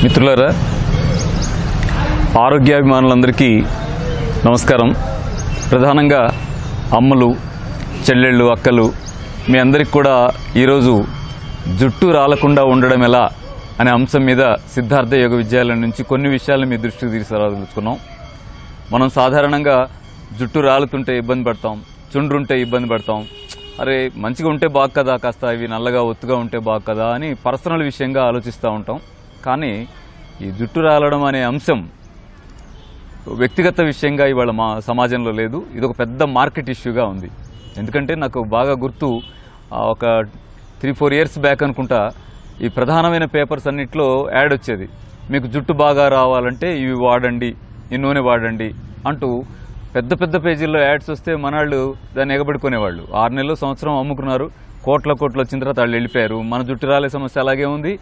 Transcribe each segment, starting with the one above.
మిత్రులారా, ఆరోగ్యాభిమానులందరికీ నమస్కారం. ప్రధానంగా అమ్మలు, చెల్లెళ్ళు, అక్కలు మీ అందరికి కూడా ఈరోజు జుట్టు రాలకుండా ఉండడం ఎలా అనే అంశం మీద సిద్ధార్థ యోగ విద్యాలయం నుంచి కొన్ని విషయాలను మీ దృష్టికి తీసుకురాదలుచుకున్నాం. మనం సాధారణంగా జుట్టు రాలుతుంటే ఇబ్బంది పడతాం, చుండ్రుంటే ఇబ్బంది పడతాం. అరే మంచిగా ఉంటే బాగు కదా, కాస్త ఇవి నల్లగా ఒత్తుగా ఉంటే బాగు కదా అని పర్సనల్ విషయంగా ఆలోచిస్తూ ఉంటాం. కానీ ఈ జుట్టు రాలడం అనే అంశం వ్యక్తిగత విషయంగా ఇవాళ మా సమాజంలో లేదు. ఇది ఒక పెద్ద మార్కెట్ ఇష్యూగా ఉంది. ఎందుకంటే నాకు బాగా గుర్తు, ఒక 3-4 ఇయర్స్ బ్యాక్ అనుకుంటా, ఈ ప్రధానమైన పేపర్స్ అన్నింటిలో యాడ్ వచ్చేది, మీకు జుట్టు బాగా రావాలంటే ఇవి వాడండి, ఈ నూనె వాడండి అంటూ పెద్ద పెద్ద పేజీల్లో యాడ్స్ వస్తే మనాళ్ళు దాన్ని ఎగబడుకునేవాళ్ళు. 6 నెలలు సంవత్సరం అమ్ముకున్నారు, కోట్ల వచ్చిన తర్వాత వాళ్ళు వెళ్ళిపోయారు. మన జుట్టు రాలే సమస్య అలాగే ఉంది,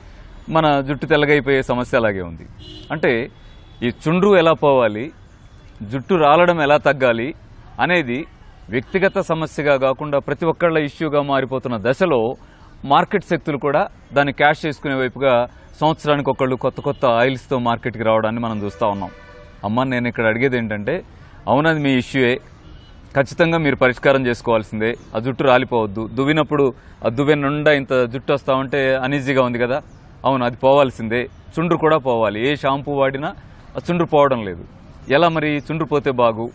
మన జుట్టు తెల్లగైపోయే సమస్య అలాగే ఉంది. అంటే ఈ చుండ్రు ఎలా పోవాలి, జుట్టు రాలడం ఎలా తగ్గాలి అనేది వ్యక్తిగత సమస్యగా కాకుండా ప్రతి ఒక్కళ్ళ ఇష్యూగా మారిపోతున్న దశలో మార్కెట్ శక్తులు కూడా దాన్ని క్యాష్ చేసుకునే వైపుగా సంవత్సరానికి ఒకళ్ళు కొత్త ఆయిల్స్తో మార్కెట్కి రావడాన్ని మనం చూస్తూ ఉన్నాం. అమ్మ, నేను ఇక్కడ అడిగేది ఏంటంటే, అవునది మీ ఇష్యూయే, ఖచ్చితంగా మీరు పరిష్కారం చేసుకోవాల్సిందే. ఆ జుట్టు రాలిపోవద్దు, దువ్వినప్పుడు ఆ దువ్వె నుండా ఇంత జుట్టు వస్తూ ఉంటే అనీజీగా ఉంది కదా, అవును అది పోవాల్సిందే. చుండ్రు కూడా పోవాలి, ఏ షాంపూ వాడినా ఆ చుండ్రు పోవడం లేదు. ఎలా మరి చుండ్రు పోతే బాగు?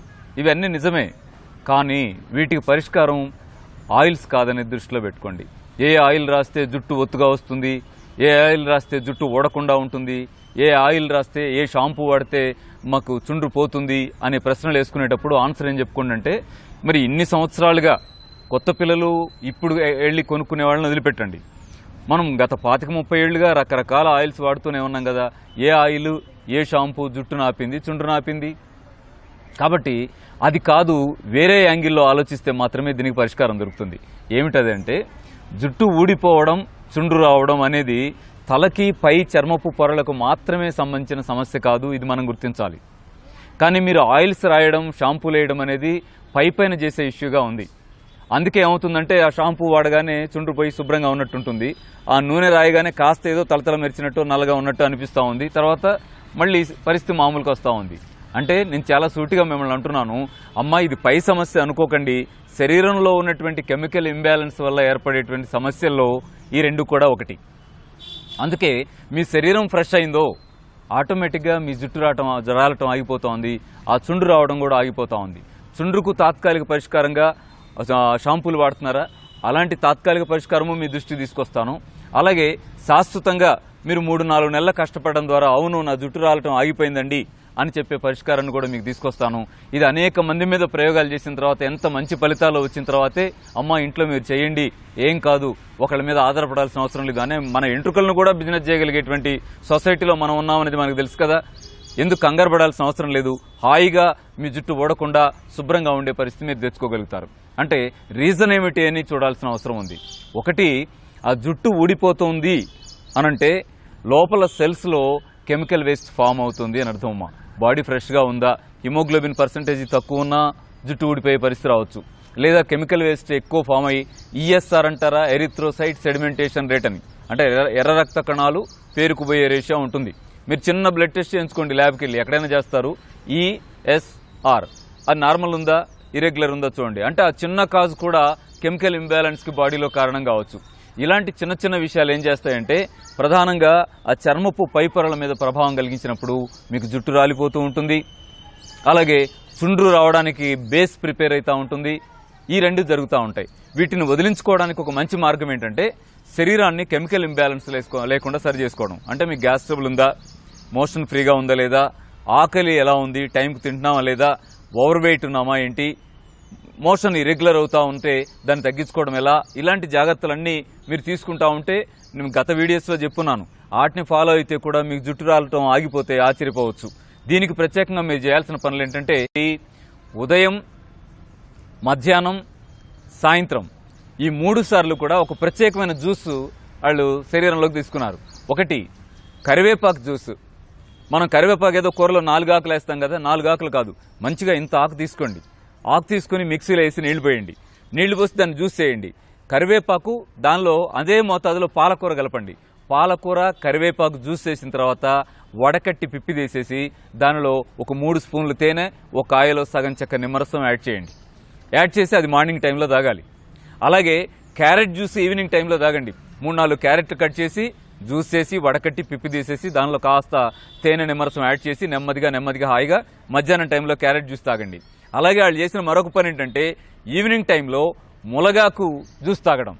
ఇవన్నీ నిజమే, కానీ వీటికి పరిష్కారం ఆయిల్స్ కాదని దృష్టిలో పెట్టుకోండి. ఏ ఆయిల్ రాస్తే జుట్టు ఒత్తుగా వస్తుంది, ఏ ఆయిల్ రాస్తే జుట్టు ఊడకుండా ఉంటుంది, ఏ ఆయిల్ రాస్తే, ఏ షాంపూ వాడితే మాకు చుండ్రు పోతుంది అనే ప్రశ్నలు వేసుకునేటప్పుడు ఆన్సర్ ఏం చెప్పుకోండి అంటే, మరి ఇన్ని సంవత్సరాలుగా కొత్త పిల్లలు ఇప్పుడు వెళ్ళి కొనుక్కునే వాళ్ళని వదిలిపెట్టండి. మనం గత 25-30 ఏళ్లుగా రకరకాల ఆయిల్స్ వాడుతూనే ఉన్నాం కదా. ఏ ఆయిల్, ఏ షాంపూ జుట్టు నాపింది, చుండ్రు నాపింది? కాబట్టి అది కాదు, వేరే యాంగిల్లో ఆలోచిస్తే మాత్రమే దీనికి పరిష్కారం దొరుకుతుంది. ఏమిటదంటే, జుట్టు ఊడిపోవడం, చుండ్రు రావడం అనేది తలకి పై చర్మపు పొరలకు మాత్రమే సంబంధించిన సమస్య కాదు, ఇది మనం గుర్తించాలి. కానీ మీరు ఆయిల్స్ రాయడం, షాంపూలు వేయడం అనేది పైపైన చేసే ఇష్యూగా ఉంది. అందుకే ఏమవుతుందంటే, ఆ షాంపూ వాడగానే చుండ్రు పోయి శుభ్రంగా ఉన్నట్టుంటుంది, ఆ నూనె రాయగానే కాస్త ఏదో తలతల మెరిచినట్టు నల్లగా ఉన్నట్టు అనిపిస్తూ ఉంది, తర్వాత మళ్ళీ పరిస్థితి మామూలుగా వస్తూ ఉంది. అంటే నేను చాలా సూటిగా మిమ్మల్ని అంటున్నాను, అమ్మ ఇది పై సమస్య అనుకోకండి, శరీరంలో ఉన్నటువంటి కెమికల్ ఇంబ్యాలెన్స్ వల్ల ఏర్పడేటువంటి సమస్యల్లో ఈ రెండు కూడా ఒకటి. అందుకే మీ శరీరం ఫ్రెష్ అయిందో ఆటోమేటిక్గా మీ జుట్టు రాలటం ఆగిపోతూ ఉంది, ఆ చుండ్రు రావడం కూడా ఆగిపోతూ ఉంది. చుండ్రుకు తాత్కాలిక పరిష్కారంగా షాంపూలు వాడుతున్నారా? అలాంటి తాత్కాలిక పరిష్కారము మీ దృష్టికి తీసుకొస్తాను. అలాగే శాశ్వతంగా మీరు 3-4 నెలల కష్టపడడం ద్వారా అవును నా జుట్టు రాలటం ఆగిపోయిందండి అని చెప్పే పరిష్కారాన్ని కూడా మీకు తీసుకొస్తాను. ఇది అనేక మంది మీద ప్రయోగాలు చేసిన తర్వాత ఎంత మంచి ఫలితాలు వచ్చిన తర్వాతే అమ్మ ఇంట్లో మీరు చేయండి, ఏం కాదు, ఒకళ్ళ మీద ఆధారపడాల్సిన అవసరం లేదు అనే మన ఎంట్రుకలను కూడా బిజినెస్ చేయగలిగేటువంటి సొసైటీలో మనం ఉన్నామనేది మనకు తెలుసు కదా. ఎందుకు కంగారు పడాల్సిన అవసరం లేదు, హాయిగా మీ జుట్టు ఊడకుండా శుభ్రంగా ఉండే పరిస్థితి మీరు తెచ్చుకోగలుగుతారు. అంటే రీజన్ ఏమిటి అని చూడాల్సిన అవసరం ఉంది. ఒకటి, ఆ జుట్టు ఊడిపోతుంది అనంటే లోపల సెల్స్లో కెమికల్ వేస్ట్ ఫామ్ అవుతుంది అని అర్థం. అమ్మా, బాడీ ఫ్రెష్గా ఉందా, హిమోగ్లోబిన్ పర్సంటేజ్ తక్కువ ఉన్నా జుట్టు ఊడిపోయే పరిస్థితి రావచ్చు. లేదా కెమికల్ వేస్ట్ ఎక్కువ ఫామ్ అయ్యి ఈఎస్ఆర్ అంటారా, ఎరిథ్రోసైట్ సెడిమెంటేషన్ రేట్ అని, అంటే ఎర్ర రక్త కణాలు పేరుకుపోయే రేషియో ఉంటుంది. మీరు చిన్న బ్లడ్ టెస్ట్ చేయించుకోండి, ల్యాబ్కి వెళ్ళి ఎక్కడైనా చేస్తారు, ఈఎస్ఆర్ అది నార్మల్ ఉందా, ఇరెగ్యులర్ ఉందా చూడండి. అంటే ఆ చిన్న కాజ్ కూడా కెమికల్ ఇంబ్యాలెన్స్కి బాడీలో కారణం కావచ్చు. ఇలాంటి చిన్న విషయాలు ఏం చేస్తాయంటే, ప్రధానంగా ఆ చర్మపు పై పొరల మీద ప్రభావం కలిగించినప్పుడు మీకు జుట్టు రాలిపోతూ ఉంటుంది. అలాగే చుండ్రు రావడానికి బేస్ ప్రిపేర్ అవుతూ ఉంటుంది. ఈ రెండు జరుగుతూ ఉంటాయి. వీటిని వదిలించుకోవడానికి ఒక మంచి మార్గం ఏంటంటే, శరీరాన్ని కెమికల్ ఇంబ్యాలెన్స్ లేకుండా సరి చేసుకోవడం. అంటే మీకు గ్యాస్ ట్రబుల్ ఉందా, మోషన్ ఫ్రీగా ఉందా లేదా, ఆకలి ఎలా ఉంది, టైంకి తింటున్నామా లేదా, ఓవర్ వెయిట్ ఉన్నామా ఏంటి, మోషన్ ఇరెగ్యులర్ అవుతూ ఉంటే దాన్ని తగ్గించుకోవడం ఎలా, ఇలాంటి జాగ్రత్తలన్నీ మీరు తీసుకుంటా ఉంటే, నేను గత వీడియోస్లో చెప్పున్నాను, వాటిని ఫాలో అయితే కూడా మీకు జుట్టు రాలటం ఆగిపోతే ఆశ్చర్యపోవచ్చు. దీనికి ప్రత్యేకంగా మీరు చేయాల్సిన పనులు ఏంటంటే, ఉదయం, మధ్యాహ్నం, సాయంత్రం ఈ 3 సార్లు కూడా ఒక ప్రత్యేకమైన జ్యూస్ వాళ్ళు శరీరంలోకి తీసుకున్నారు. ఒకటి కరివేపాకు జ్యూస్. మనం కరివేపాకు ఏదో కూరలో 4 ఆకులు వేస్తాం కదా, 4 ఆకులు కాదు, మంచిగా ఇంత ఆకు తీసుకోండి, ఆకు తీసుకుని మిక్సీలో వేసి నీళ్లు పోయండి, నీళ్లు పోసి దాన్ని జ్యూస్ చేయండి. కరివేపాకు దానిలో అదే మోతాదులో పాలకూర కలపండి, పాలకూర కరివేపాకు జ్యూస్ చేసిన తర్వాత వడకట్టి పిప్పి తీసేసి దానిలో ఒక 3 స్పూన్లు తేనె, ఒక కాయలో సగం చెక్క నిమ్మరసం యాడ్ చేయండి. యాడ్ చేసి అది మార్నింగ్ టైంలో తాగాలి. అలాగే క్యారెట్ జ్యూస్ ఈవినింగ్ టైంలో తాగండి. 3-4 క్యారెట్లు కట్ చేసి జ్యూస్ చేసి వడకట్టి పిప్పి తీసేసి దానిలో కాస్త తేనె నిమ్మరసం యాడ్ చేసి నెమ్మదిగా హాయిగా మధ్యాహ్నం టైంలో క్యారెట్ జ్యూస్ తాగండి. అలాగే వాళ్ళు చేసిన మరొక పని ఏంటంటే ఈవినింగ్ టైంలో ములగాకు జ్యూస్ తాగడం.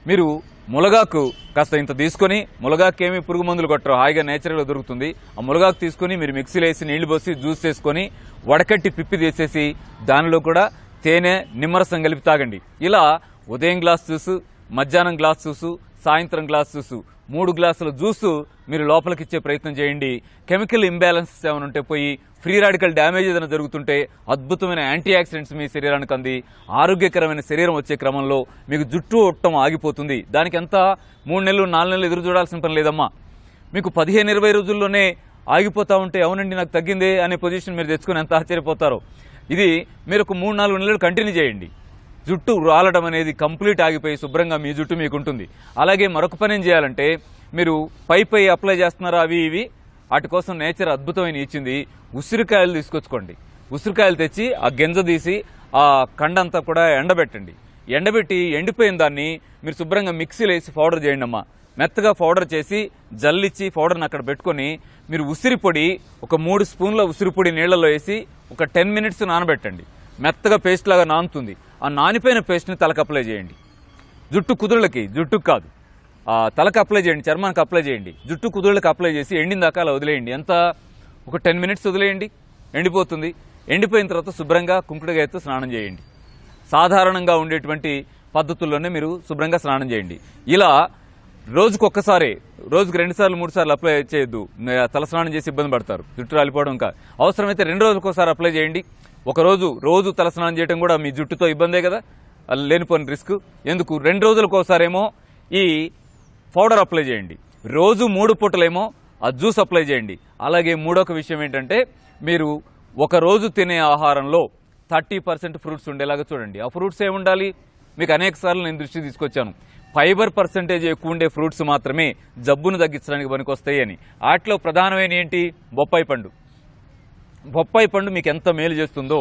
మీరు ములగాకు కాస్త ఇంత తీసుకొని, ములగాకు ఏమి పురుగు మందులు కొట్టరు, హాయిగా నేచురల్గా దొరుకుతుంది. ఆ ములగాకు తీసుకొని మీరు మిక్సీలో వేసి నీళ్లు పోసి జ్యూస్ చేసుకొని వడకట్టి పిప్పి తీసేసి దానిలో కూడా తేనె నిమ్మరసం కలిపి తాగండి. ఇలా ఉదయం గ్లాస్ జ్యూసు, మధ్యాహ్నం గ్లాస్ జ్యూసు, సాయంత్రం గ్లాస్ జ్యూసు, 3 గ్లాసుల జ్యూసు మీరు లోపలికి ఇచ్చే ప్రయత్నం చేయండి. కెమికల్ ఇంబ్యాలెన్సెస్ ఏమైనా ఉంటే పోయి, ఫ్రీ రాడికల్ డ్యామేజ్ ఏదైనా జరుగుతుంటే అద్భుతమైన యాంటీ ఆక్సిడెంట్స్ మీ శరీరానికి అంది ఆరోగ్యకరమైన శరీరం వచ్చే క్రమంలో మీకు జుట్టు ఒట్టం ఆగిపోతుంది. దానికి ఎంత 3 నెలలు 4 నెలలు ఎదురు చూడాల్సిన పని లేదమ్మా. మీకు 15-20 రోజుల్లోనే ఆగిపోతా ఉంటే అవునండి నాకు తగ్గిందే అనే పొజిషన్ మీరు తెచ్చుకుని ఎంత ఆశ్చర్యపోతారో. ఇది మీరు ఒక 3-4 నెలలు కంటిన్యూ చేయండి. జుట్టు రాలడం అనేది కంప్లీట్ ఆగిపోయి శుభ్రంగా మీ జుట్టు మీకు ఉంటుంది. అలాగే మరొక పని ఏం చేయాలంటే, మీరు పై అప్లై చేస్తున్నారా అవి ఇవి, వాటి కోసం నేచర్ అద్భుతమైన ఇచ్చింది. ఉసిరికాయలు తీసుకొచ్చుకోండి. ఉసిరికాయలు తెచ్చి ఆ గింజ తీసి ఆ కండంతా కూడా ఎండబెట్టండి. ఎండబెట్టి ఎండిపోయిన దాన్ని మీరు శుభ్రంగా మిక్సీలో వేసి పౌడర్ చేయండి అమ్మా. మెత్తగా పౌడర్ చేసి జల్లిచ్చి పౌడర్ని అక్కడ పెట్టుకొని మీరు ఉసిరి పొడి ఒక 3 స్పూన్ల ఉసిరి పొడి నీళ్లలో వేసి ఒక 10 మినిట్స్ నానబెట్టండి. మెత్తగా పేస్ట్ లాగా నానుతుంది. ఆ నానిపోయిన పేస్ట్ని తలకు అప్లై చేయండి. జుట్టు కుదుళ్ళకి, జుట్టుకు కాదు, తలకు అప్లై చేయండి, చర్మానికి అప్లై చేయండి. జుట్టు కుదుళ్ళకి అప్లై చేసి ఎండిన దాకా అలా వదిలేయండి. ఎంత ఒక 10 మినిట్స్ వదిలేయండి, ఎండిపోతుంది. ఎండిపోయిన తర్వాత శుభ్రంగా కుంకుడుగాయతో స్నానం చేయండి. సాధారణంగా ఉండేటువంటి పద్ధతుల్లోనే మీరు శుభ్రంగా స్నానం చేయండి. ఇలా రోజుకు 2 సార్లు 3 సార్లు అప్లై చేయొద్దు. తలస్నానం చేసి ఇబ్బంది పడతారు, జుట్టు రాలిపోవడం. ఇంకా అవసరమైతే 2 రోజులకు ఒకసారి అప్లై చేయండి. రోజు తలస్నానం చేయడం కూడా మీ జుట్టుతో ఇబ్బందే కదా, లేనిపోని రిస్క్ ఎందుకు. 2 రోజులకు ఒకసారేమో ఈ పౌడర్ అప్లై చేయండి. రోజు 3 పూటలేమో ఆ జ్యూస్ అప్లై చేయండి. అలాగే మూడొక విషయం ఏంటంటే, మీరు ఒక రోజు తినే ఆహారంలో 30% ఫ్రూట్స్ ఉండేలాగా చూడండి. ఆ ఫ్రూట్స్ ఏముండాలి, మీకు అనేక సార్లు నేను దృష్టి తీసుకొచ్చాను. ఫైబర్ పర్సెంటేజ్ ఎక్కువ ఉండే ఫ్రూట్స్ మాత్రమే జబ్బును తగ్గించడానికి పనికొస్తాయి అని. వాటిలో ప్రధానమైన ఏంటి, బొప్పాయి పండు. బొప్పాయి పండు మీకు ఎంత మేలు చేస్తుందో.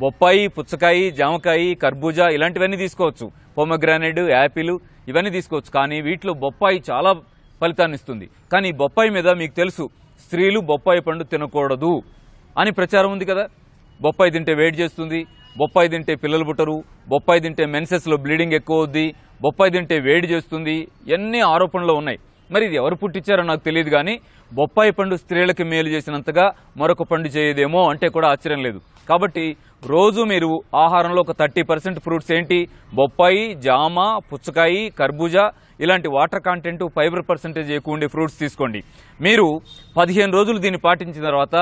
బొప్పాయి, పుచ్చకాయ, జామకాయ, కర్బూజా ఇలాంటివన్నీ తీసుకోవచ్చు. పొమగ్రానేట్, యాపిల్ ఇవన్నీ తీసుకోవచ్చు. కానీ వీటిలో బొప్పాయి చాలా ఫలితాన్ని ఇస్తుంది. కానీ బొప్పాయి మీద మీకు తెలుసు, స్త్రీలు బొప్పాయి పండు తినకూడదు అని ప్రచారం ఉంది కదా. బొప్పాయి తింటే వేడి చేస్తుంది, బొప్పాయి తింటే పిల్లలు పుట్టరు, బొప్పాయి తింటే మెన్సెస్లో బ్లీడింగ్ ఎక్కువ అవుద్ది, బొప్పాయి తింటే వేడి చేస్తుంది, ఎన్ని ఆరోపణలు ఉన్నాయి. మరి ఇది ఎవరు పుట్టించారో నాకు తెలియదు. కానీ బొప్పాయి పండు స్త్రీలకి మేలు చేసినంతగా మరొక పండు చేయదేమో అంటే కూడా ఆశ్చర్యం లేదు. కాబట్టి రోజు మీరు ఆహారంలో ఒక 30% ఫ్రూట్స్ ఏంటి, బొప్పాయి, జామ, పుచ్చకాయ, కర్బూజా ఇలాంటి వాటర్ కంటెంట్, ఫైబర్ పర్సెంటేజ్ ఎక్కువ ఉండే ఫ్రూట్స్ తీసుకోండి. మీరు 15 రోజులు దీన్ని పాటించిన తర్వాత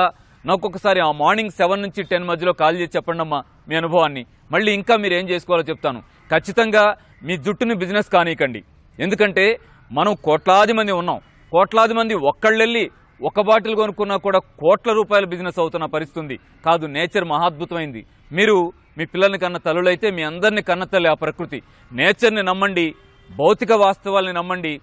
నాకు ఒకసారి ఆ మార్నింగ్ 7 నుంచి 10 మధ్యలో కాల్ చేసి చెప్పండి అమ్మా మీ అనుభవాన్ని. మళ్ళీ ఇంకా మీరు ఏం చేసుకోవాలో చెప్తాను. ఖచ్చితంగా మీ జుట్టుని బిజినెస్ కానీకండి. ఎందుకంటే మనం కోట్లాది మంది ఉన్నాం. కోట్లాది మంది ఒక్కళ్ళెళ్ళి ఒక బాటిల్ కొనుక్కున్నా కూడా కోట్ల రూపాయల బిజినెస్ అవుతున్న పరిస్థితి కాదు. నేచర్ మహాద్భుతమైంది. మీరు మీ పిల్లల్ని కన్న తల్లులైతే మీ అందరినీ కన్న తల్లి ఆ ప్రకృతి. నేచర్ని నమ్మండి, భౌతిక వాస్తవాల్ని నమ్మండి.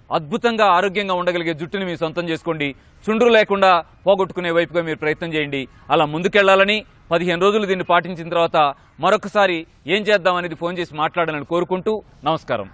అద్భుతంగా ఆరోగ్యంగా ఉండగలిగే జుట్టుని మీ సొంతం చేసుకోండి. చుండ్రు లేకుండా పోగొట్టుకునే వైపుగా మీరు ప్రయత్నం చేయండి. అలా ముందుకెళ్లాలని 15 రోజులు దీన్ని పాటించిన తర్వాత మరొకసారి ఏం చేద్దామనేది ఫోన్ చేసి మాట్లాడాలని కోరుకుంటూ నమస్కారం.